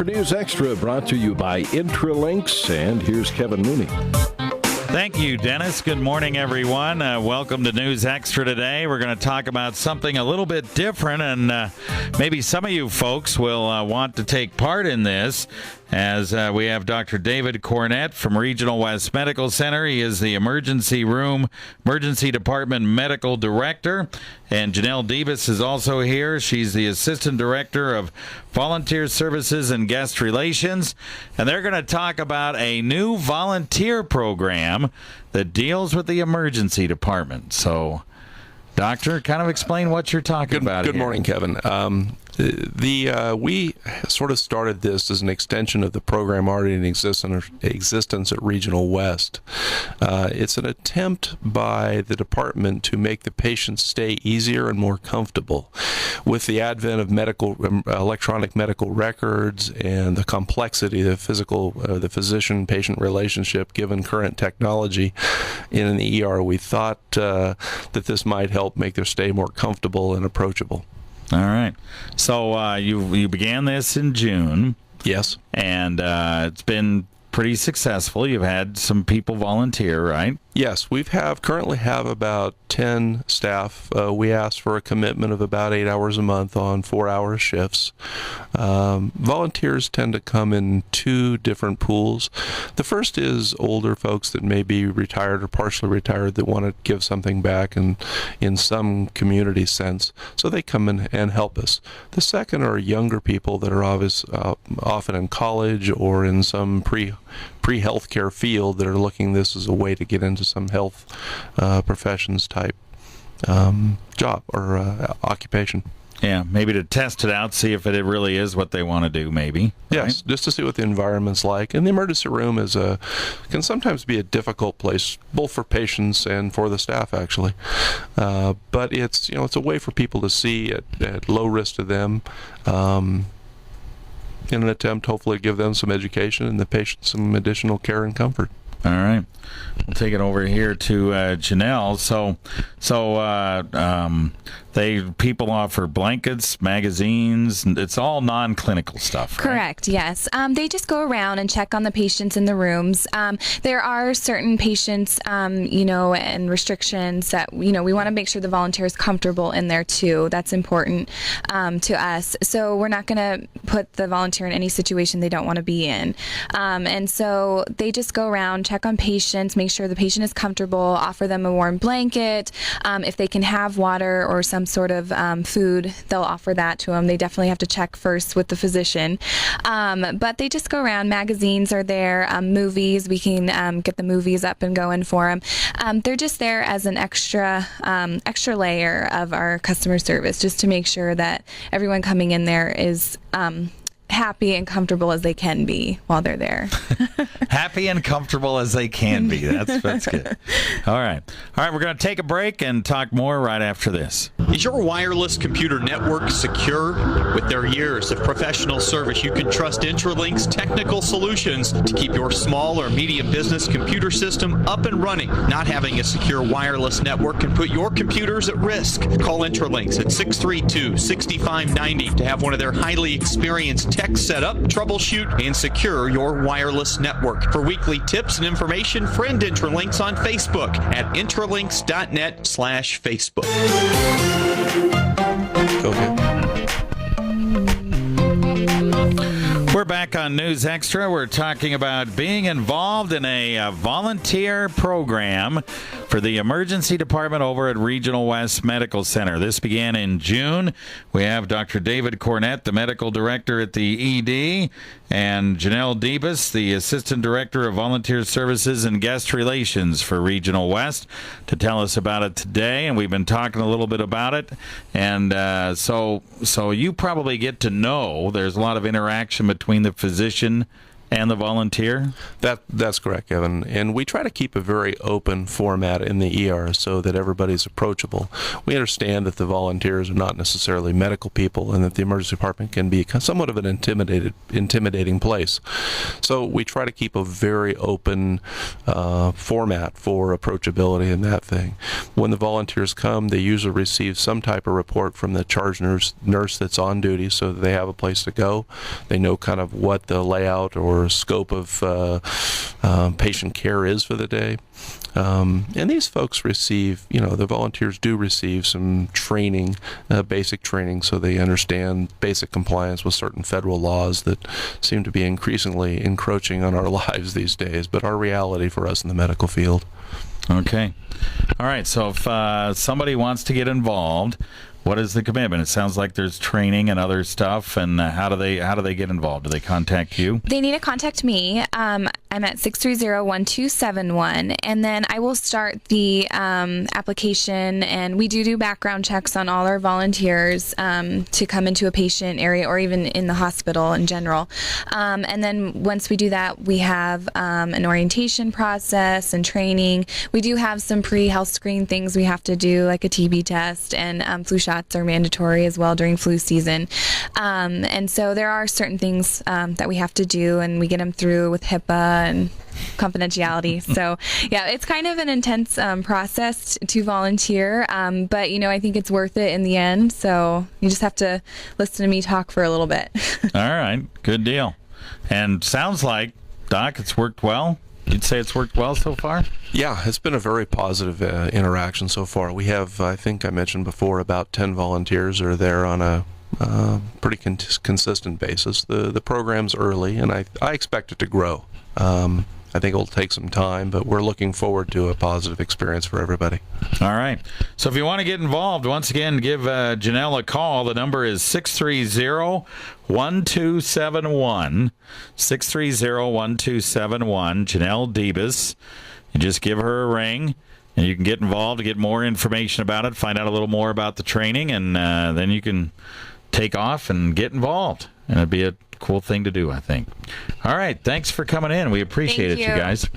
News Extra brought to you by Intralinks, and here's Kevin Mooney. Thank you, Dennis. Good morning, everyone. Welcome to News Extra today. We're going to talk about something a little bit different, and maybe some of you folks will want to take part in this, as we have Dr. David Cornutt from Regional West Medical Center. He is the Emergency Department Medical Director. And Janelle Debes is also here. She's the Assistant Director of Volunteer Services and Guest Relations. And they're going to talk about a new volunteer program that deals with the emergency department. So, Doctor, kind of explain what you're talking about here. Good morning, Kevin. We sort of started this as an extension of the program already in existence at Regional West. It's an attempt by the department to make the patient's stay easier and more comfortable. With the advent of electronic medical records and the complexity of the physician-patient relationship given current technology in an ER, we thought that this might help make their stay more comfortable and approachable. All right. So you began this in June. Yes. And it's been pretty successful. You've had some people volunteer, right? Yes. We currently have about 10 staff. We ask for a commitment of about 8 hours a month on 4-hour shifts. Volunteers tend to come in two different pools. The first is older folks that may be retired or partially retired that want to give something back in some community sense. So they come in and help us. The second are younger people that are often in college or in some pre-healthcare field that are looking this as a way to get into some health professions type job or occupation. Yeah, maybe to test it out, see if it really is what they want to do, maybe. Yes, right? Just to see what the environment's like. And the emergency room can sometimes be a difficult place, both for patients and for the staff, actually. But it's a way for people to see at low risk to them, in an attempt, hopefully, to give them some education and the patient some additional care and comfort. All right. We'll take it over here to Janelle. People offer blankets, magazines. It's all non-clinical stuff, right? Correct, yes. They just go around and check on the patients in the rooms. There are certain patients, and restrictions that, we want to make sure the volunteer is comfortable in there too. That's important to us. So we're not going to put the volunteer in any situation they don't want to be in. And so they just go around, check on patients, make sure the patient is comfortable, offer them a warm blanket. If they can have water or some sort of food, they'll offer that to them. They definitely have to check first with the physician. But they just go around. Magazines are there, movies. We can get the movies up and going for them. They're just there as an extra layer of our customer service, just to make sure that everyone coming in there is happy and comfortable as they can be while they're there. Happy and comfortable as they can be. That's good. All right. We're going to take a break and talk more right after this. Is your wireless computer network secure? With their years of professional service, you can trust Intralinks Technical Solutions to keep your small or medium business computer system up and running. Not having a secure wireless network can put your computers at risk. Call Intralinks at 632-6590 to have one of their highly experienced techs set up, troubleshoot, and secure your wireless network. For weekly tips and information, friend Intralinks on Facebook at intralinks.net/Facebook. Okay. We're back on News Extra. We're talking about being involved in a volunteer program for the emergency department over at Regional West Medical Center. This began in June. We have Dr. David Cornutt, the medical director at the ED, and Janelle Debes, the assistant director of volunteer services and guest relations for Regional West, to tell us about it today. And we've been talking a little bit about it. And so you probably get to know there's a lot of interaction between the physician and the volunteer? That's correct, Kevin. And we try to keep a very open format in the ER so that everybody's approachable. We understand that the volunteers are not necessarily medical people and that the emergency department can be somewhat of an intimidating place. So we try to keep a very open format for approachability and that thing. When the volunteers come, they usually receive some type of report from the charge nurse that's on duty so that they have a place to go. They know kind of what the layout or scope of patient care is for the day. And these folks receive, the volunteers do receive some training, basic training, so they understand basic compliance with certain federal laws that seem to be increasingly encroaching on our lives these days, but are reality for us in the medical field. Okay. All right. So if somebody wants to get involved, what is the commitment? It sounds like there's training and other stuff. And how do they get involved? Do they contact you? They need to contact me. I'm at 630-1271, and then I will start the application. And we do background checks on all our volunteers to come into a patient area or even in the hospital in general. And then once we do that, we have an orientation process and training. We do have some pre-health screen things we have to do, like a TB test, and flu shots are mandatory as well during flu season. And so there are certain things that we have to do, and we get them through with HIPAA and confidentiality. So yeah, it's kind of an intense process to volunteer, but I think it's worth it in the end. So you just have to listen to me talk for a little bit. All right, good deal. And sounds like, Doc, it's worked well. You'd say it's worked well so far? Yeah, it's been a very positive interaction so far. We have, I think I mentioned before, about 10 volunteers are there on a pretty consistent basis. The program's early, and I expect it to grow. I think it'll take some time, but we're looking forward to a positive experience for everybody. All right. So if you want to get involved, once again, give Janelle a call. The number is 630-1271. 630-1271. Janelle Debes. You just give her a ring, and you can get involved to get more information about it, find out a little more about the training, and then you can take off and get involved. And it'd be a cool thing to do, I think. All right. Thanks for coming in. We appreciate it, you guys.